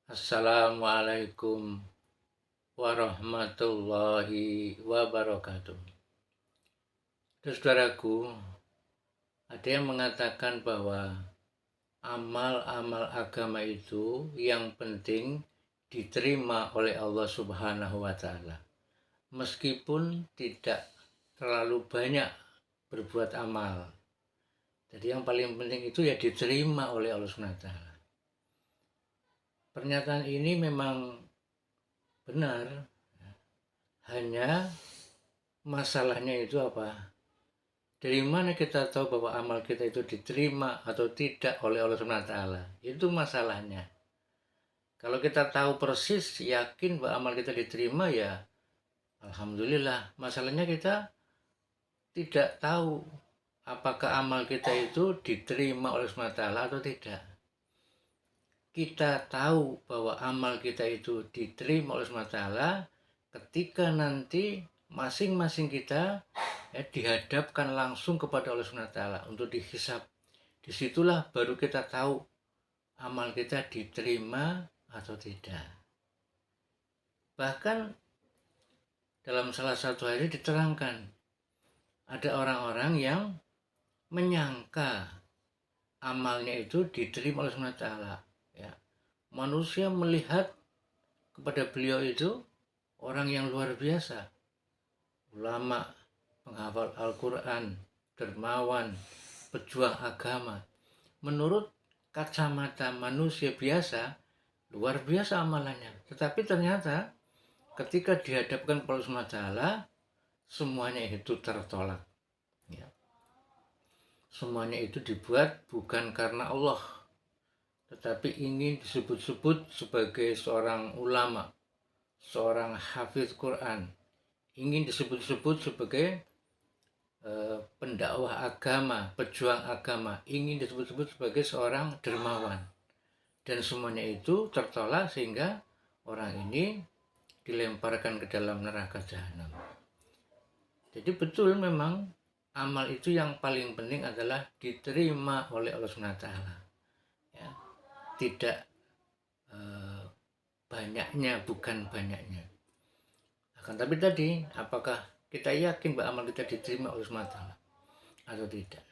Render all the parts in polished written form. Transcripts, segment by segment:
Assalamualaikum warahmatullahi wabarakatuh. Saudaraku, ada yang mengatakan bahwa amal-amal agama itu yang penting diterima oleh Allah Subhanahu wa Ta'ala, meskipun tidak terlalu banyak berbuat amal. Jadi yang paling penting itu ya diterima oleh Allah Subhanahu wa Ta'ala. Pernyataan ini memang benar, hanya masalahnya itu apa? Dari mana kita tahu bahwa amal kita itu diterima atau tidak oleh Allah SWT? Itu masalahnya. Kalau kita tahu persis, yakin bahwa amal kita diterima, ya alhamdulillah. Masalahnya kita tidak tahu apakah amal kita itu diterima oleh Allah SWT atau tidak. Kita tahu bahwa amal kita itu diterima oleh Allah SWT ketika nanti masing-masing kita dihadapkan langsung kepada Allah SWT untuk dihisab. Disitulah baru kita tahu amal kita diterima atau tidak. Bahkan dalam salah satu hadis diterangkan, ada orang-orang yang menyangka amalnya itu diterima oleh Allah SWT. Ya. Manusia melihat kepada beliau itu orang yang luar biasa, ulama, penghafal Al-Quran, dermawan, pejuang agama. Menurut kacamata manusia biasa, luar biasa amalannya. Tetapi ternyata ketika dihadapkan kepada Allah SWT, semuanya itu tertolak. Ya. Semuanya itu dibuat bukan karena Allah, tetapi ingin disebut-sebut sebagai seorang ulama, seorang hafiz Quran, ingin disebut-sebut sebagai pendakwah agama, pejuang agama, ingin disebut-sebut sebagai seorang dermawan. Dan semuanya itu tertolak sehingga orang ini dilemparkan ke dalam neraka jahanam. Jadi betul memang amal itu yang paling penting adalah diterima oleh Allah SWT. Ya, tidak banyaknya, bukan banyaknya. Akan tapi tadi, apakah kita yakin bahwa amal kita diterima oleh Allah SWT atau tidak?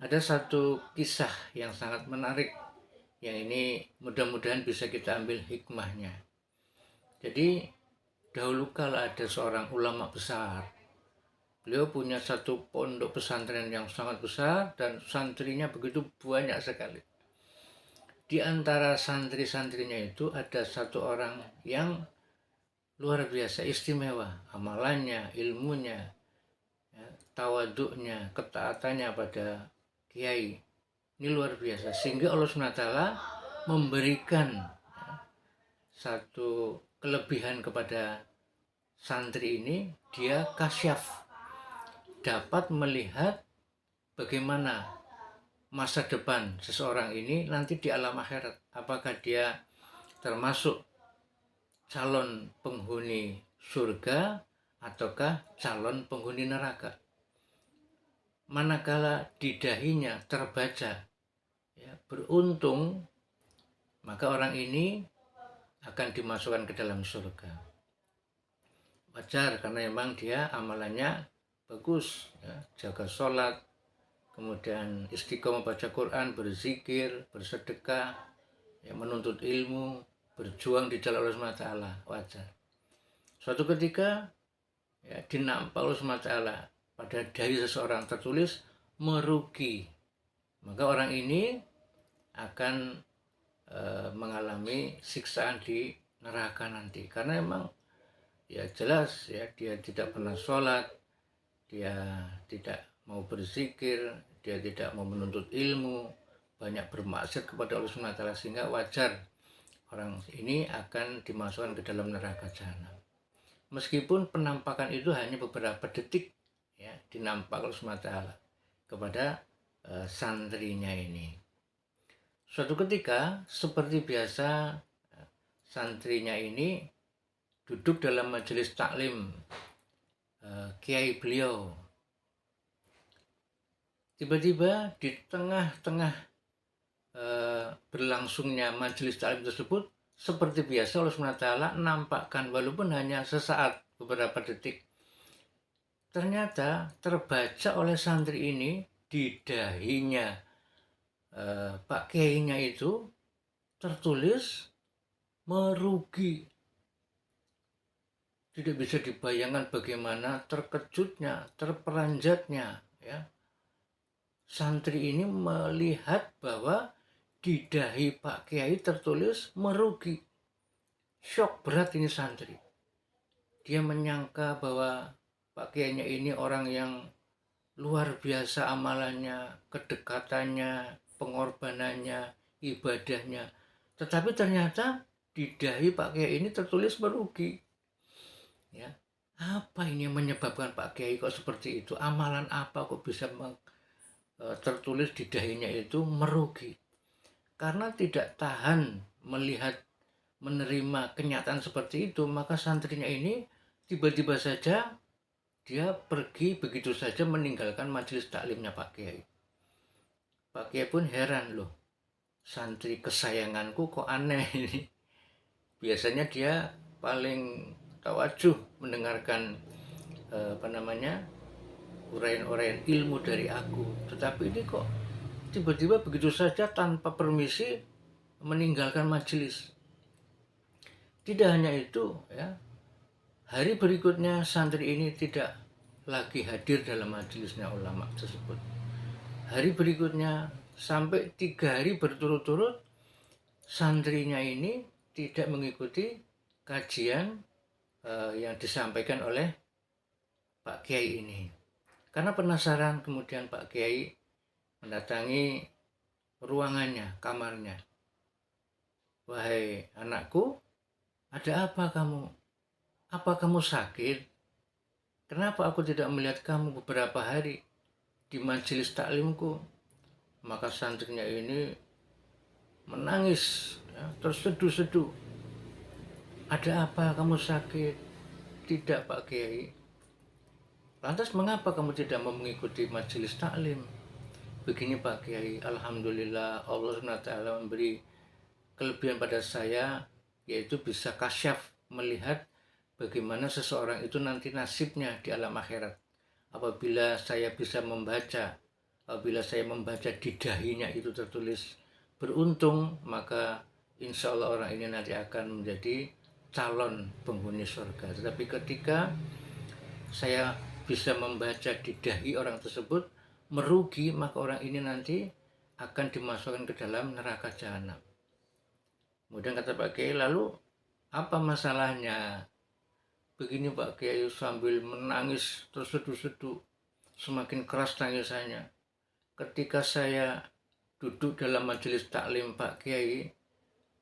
Ada satu kisah yang sangat menarik, yang ini mudah-mudahan bisa kita ambil hikmahnya. Jadi dahulu kala ada seorang ulama besar. Beliau punya satu pondok pesantren yang sangat besar dan santrinya begitu banyak sekali. Di antara santri-santrinya itu ada satu orang yang luar biasa istimewa, amalannya, ilmunya, ya, tawaduknya, ketaatannya pada kiai. Ini luar biasa, sehingga Allah SWT memberikan satu kelebihan kepada santri ini. Dia kasyaf, dapat melihat bagaimana masa depan seseorang ini nanti di alam akhirat. Apakah dia termasuk calon penghuni surga ataukah calon penghuni neraka. Manakala di dahinya terbaca ya, beruntung, maka orang ini akan dimasukkan ke dalam surga. Wajar, karena memang dia amalannya bagus, ya, jaga sholat, kemudian istiqomah baca Quran, berzikir, bersedekah, ya, menuntut ilmu, berjuang di jalan Allah SWT. Wajar. Suatu ketika ya, dinampak Allah SWT pada dahi seseorang tertulis merugi, maka orang ini akan mengalami siksaan di neraka nanti. Karena memang ya jelas ya, dia tidak pernah sholat, dia tidak mau berzikir, dia tidak mau menuntut ilmu, banyak bermaksiat kepada Allah SWT, sehingga wajar orang ini akan dimasukkan ke dalam neraka jahanam. Meskipun penampakan itu hanya beberapa detik, ya, dinampak Allah SWT kepada santrinya ini. Suatu ketika, seperti biasa, santrinya ini duduk dalam majelis taklim kiai beliau. Tiba-tiba di tengah-tengah berlangsungnya majelis taklim tersebut seperti biasa Allah SWT nampakkan walaupun hanya sesaat beberapa detik. Ternyata terbaca oleh santri ini di dahinya Pak Kiainya itu tertulis merugi. Tidak bisa dibayangkan bagaimana terkejutnya, terperanjatnya ya. Santri ini melihat bahwa di dahi Pak Kiai tertulis merugi. Syok berat ini santri. Dia menyangka bahwa Pak Kiainya ini orang yang luar biasa amalannya, kedekatannya, pengorbanannya, ibadahnya. Tetapi ternyata di dahi Pak Kiai ini tertulis merugi. Ya, apa ini yang menyebabkan Pak Kiai kok seperti itu? Amalan apa kok bisa tertulis di dahinya itu merugi? Karena tidak tahan melihat, menerima kenyataan seperti itu, maka santrinya ini tiba-tiba saja dia pergi begitu saja meninggalkan majelis taklimnya Pak Kiai. Pak Kiai pun heran, loh, santri kesayanganku kok aneh ini. Biasanya dia paling tawajuh mendengarkan uraian-uraian ilmu dari aku. Tetapi ini kok tiba-tiba begitu saja tanpa permisi meninggalkan majelis. Tidak hanya itu, ya, hari berikutnya santri ini tidak lagi hadir dalam majelisnya ulama tersebut. Hari berikutnya sampai 3 hari berturut-turut santrinya ini tidak mengikuti kajian yang disampaikan oleh Pak Kiai ini. Karena penasaran, kemudian Pak Kiai mendatangi ruangannya, kamarnya. Wahai anakku, ada apa kamu? Apa kamu sakit? Kenapa aku tidak melihat kamu beberapa hari di majelis taklimku? Maka santrinya ini menangis, ya, terseduh-seduh. Ada apa, kamu sakit? Tidak Pak Kiai. Lantas mengapa kamu tidak mau mengikuti majelis taklim? Begini Pak Kiai, alhamdulillah Allah SWT memberi kelebihan pada saya, yaitu bisa kasyaf melihat bagaimana seseorang itu nanti nasibnya di alam akhirat. Apabila saya bisa membaca, apabila saya membaca di dahinya itu tertulis beruntung, maka insya Allah orang ini nanti akan menjadi calon penghuni surga. Tetapi ketika saya bisa membaca di dahi orang tersebut merugi, maka orang ini nanti akan dimasukkan ke dalam neraka jahanam. Kemudian kata Pak Kiai, lalu apa masalahnya? Begini Pak Kiai, sambil menangis terseduh-seduh, semakin keras tangisannya. Ketika saya duduk dalam majelis taklim Pak Kiai,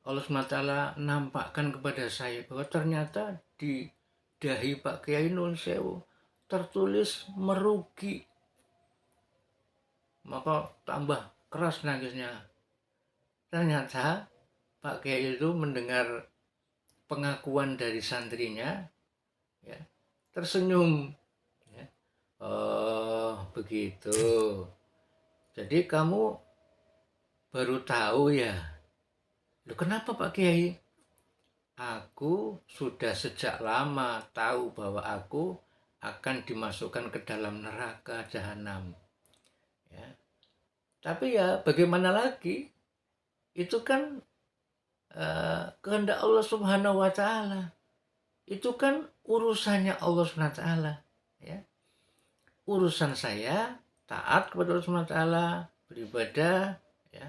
Allah SWT nampakkan kepada saya bahwa ternyata di dahi Pak Kiai Nun Sewu tertulis merugi. Maka tambah keras nangisnya. Ternyata Pak Kiai itu mendengar pengakuan dari santrinya, ya, tersenyum. Ya. Oh begitu. Jadi kamu baru tahu ya? Loh, kenapa Pak Kiai? Aku sudah sejak lama tahu bahwa aku akan dimasukkan ke dalam neraka jahanam. Ya. Tapi ya bagaimana lagi? Itu kan kehendak Allah Subhanahu wa Ta'ala. Itu kan urusannya Allah Subhanahu wa Ta'ala. Ya. Urusan saya taat kepada Allah Subhanahu wa Ta'ala, beribadah, ya,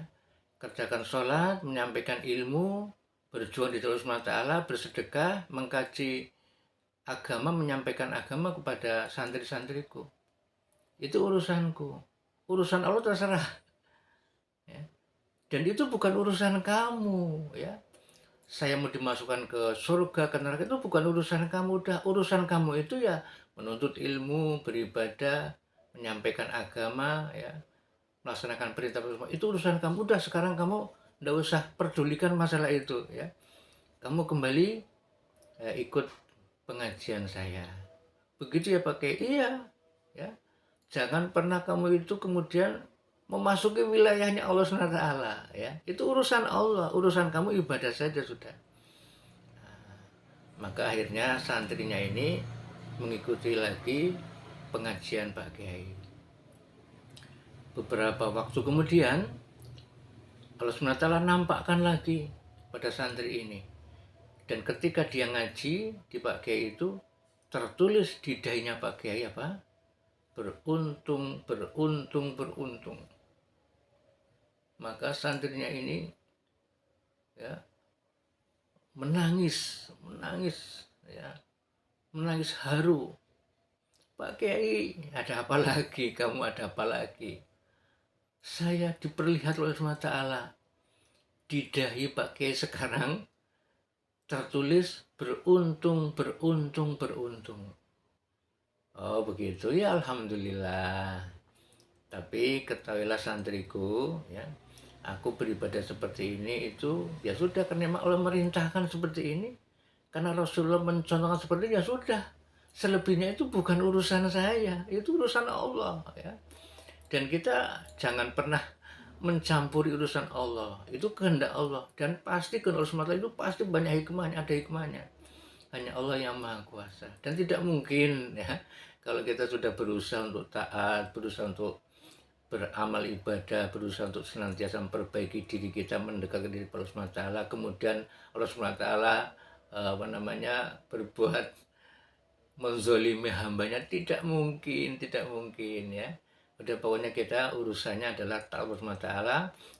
kerjakan sholat, menyampaikan ilmu, berjuang di jalan Allah Subhanahu wa Ta'ala, bersedekah, mengkaji agama, menyampaikan agama kepada santri-santriku. Itu urusanku. Urusan Allah terserah. Ya. Dan itu bukan urusan kamu, ya. Saya mau dimasukkan ke surga, ke neraka, itu bukan urusan kamu. Udah, urusan kamu itu ya menuntut ilmu, beribadah, menyampaikan agama, ya, melaksanakan perintah. Itu urusan kamu. Udah, sekarang kamu tidak usah pedulikan masalah itu, ya. Kamu kembali ikut pengajian saya. Begitu ya Pak Kiai? Iya, ya. Jangan pernah kamu itu kemudian memasuki wilayahnya Allah SWT, ya. Itu urusan Allah, urusan kamu ibadah saja sudah. Maka akhirnya santrinya ini mengikuti lagi pengajian Pak Kiai. Beberapa waktu kemudian Allah SWT nampakkan lagi pada santri ini. Dan ketika dia ngaji di Pak Kiai itu, tertulis di dahinya Pak Kiai apa? Beruntung, beruntung, beruntung. Maka santrinya ini ya menangis ya, menangis haru. Pak Kiai, ada apa lagi? Kamu ada apa lagi? Saya diperlihat oleh SWT di dahi Pak Kiai sekarang tertulis beruntung, beruntung, beruntung. Oh begitu ya, alhamdulillah. Tapi ketahuilah santriku, ya, aku beribadah seperti ini itu ya sudah, karena memang Allah merintahkan seperti ini, karena Rasulullah mencontohkan seperti ini, ya sudah. Selebihnya itu bukan urusan saya, itu urusan Allah, ya. Dan kita jangan pernah mencampuri urusan Allah, itu kehendak Allah, dan pasti kehendak Allah itu pasti banyak hikmahnya, ada hikmahnya. Hanya Allah yang Maha Kuasa, dan tidak mungkin ya kalau kita sudah berusaha untuk taat, berusaha untuk beramal ibadah, berusaha untuk senantiasa memperbaiki diri kita, mendekatkan diri kepada Allah SWT, kemudian Allah SWT berbuat menzolimi hambanya, tidak mungkin ya. Udah pokoknya kita urusannya adalah taat Allah SWT,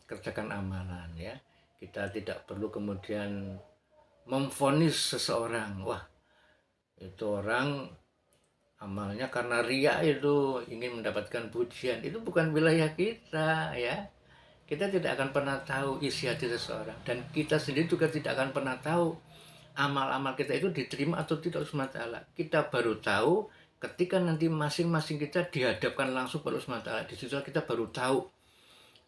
kerjakan amalan ya. Kita tidak perlu kemudian memvonis seseorang, wah itu orang amalnya karena riya, itu ingin mendapatkan pujian. Itu bukan wilayah kita ya. Kita tidak akan pernah tahu isi hati seseorang, dan kita sendiri juga tidak akan pernah tahu amal-amal kita itu diterima atau tidak oleh Allah. Kita baru tahu ketika nanti masing-masing kita dihadapkan langsung pada Allah. Di situ kita baru tahu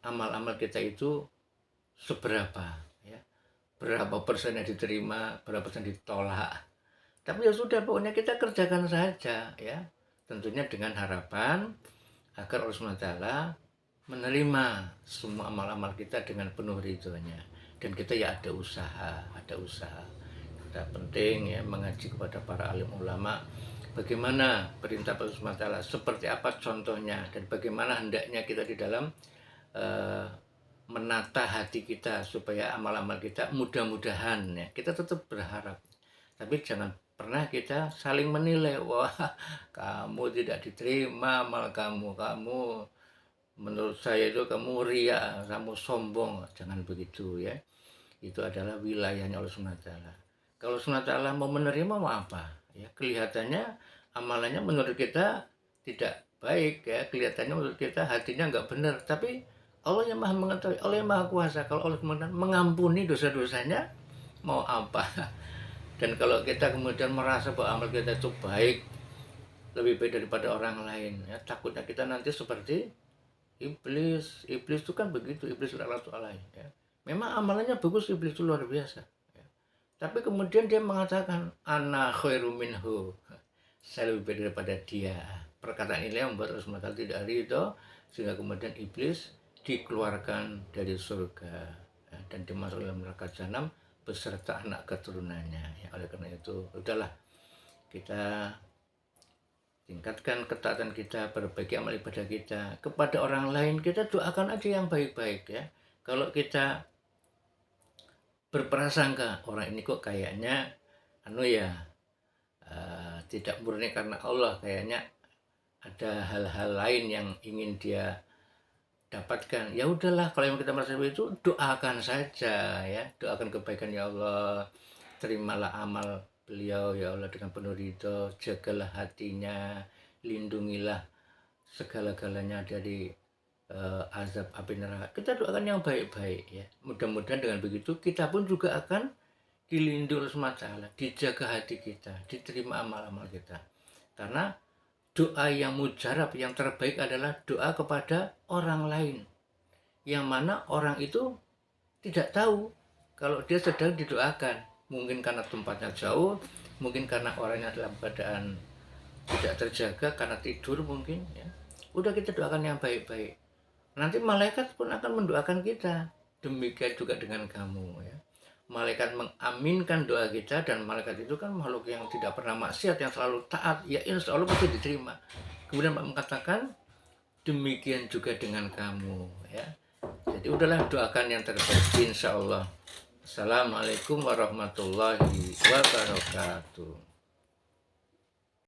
amal-amal kita itu seberapa ya. Berapa persen yang diterima, berapa persen ditolak. Tapi ya sudah, pokoknya kita kerjakan saja ya. Tentunya dengan harapan agar Allah SWT menerima semua amal-amal kita dengan penuh ridhonya. Dan kita ya ada usaha. Kita penting ya mengaji kepada para alim ulama, bagaimana perintah Allah SWT, seperti apa contohnya, dan bagaimana hendaknya kita di dalam menata hati kita supaya amal-amal kita mudah-mudahan ya, kita tetap berharap. Tapi jangan pernah kita saling menilai, wah kamu tidak diterima amal kamu menurut saya itu kamu riya, kamu sombong. Jangan begitu ya. Itu adalah wilayahnya Allah SWT. Kalau SWT mau menerima mau apa ya, kelihatannya amalannya menurut kita tidak baik ya, kelihatannya menurut kita hatinya nggak benar, tapi Allah yang Maha mengetahui, Allah yang Maha Kuasa. Kalau Allah kemudian mengampuni dosa-dosanya, mau apa? Dan kalau kita kemudian merasa bahwa amal kita itu baik, lebih baik daripada orang lain ya, takutnya kita nanti seperti iblis. Iblis itu kan begitu, iblis laknatullah ya. Memang amalannya bagus, iblis itu luar biasa ya. Tapi kemudian dia mengatakan ana khairu minhu, saya lebih baik daripada dia. Perkataan ini yang membuat Allah tidak ridho, sehingga kemudian iblis dikeluarkan dari surga ya, dan dimasukkan dalam neraka jahanam beserta anak keturunannya ya. Oleh karena itu udahlah, kita tingkatkan ketaatan kita, perbaiki amal ibadah kita. Kepada orang lain kita doakan aja yang baik-baik ya. Kalau kita berprasangka orang ini kok kayaknya tidak murni karena Allah, kayaknya ada hal-hal lain yang ingin dia dapatkan, ya udahlah, kalau yang kita merasa itu doakan saja ya, doakan kebaikan, ya Allah terimalah amal beliau ya Allah dengan penuh ridho, jagalah hatinya, lindungilah segala-galanya dari azab api neraka. Kita doakan yang baik-baik ya, mudah-mudahan dengan begitu kita pun juga akan dilindungi semata, dijaga hati kita, diterima amal-amal kita. Karena doa yang mujarab, yang terbaik adalah doa kepada orang lain, yang mana orang itu tidak tahu kalau dia sedang didoakan. Mungkin karena tempatnya jauh, mungkin karena orangnya dalam keadaan tidak terjaga, karena tidur mungkin ya. Udah kita doakan yang baik-baik. nanti malaikat pun akan mendoakan kita. Demikian juga dengan kamu ya. Malaikat mengaminkan doa kita, dan malaikat itu kan makhluk yang tidak pernah maksiat, yang selalu taat, ya insya Allah pasti diterima. Kemudian mengatakan demikian juga dengan kamu ya. Jadi udahlah, doakan yang terbaik insya Allah. Assalamualaikum warahmatullahi wabarakatuh.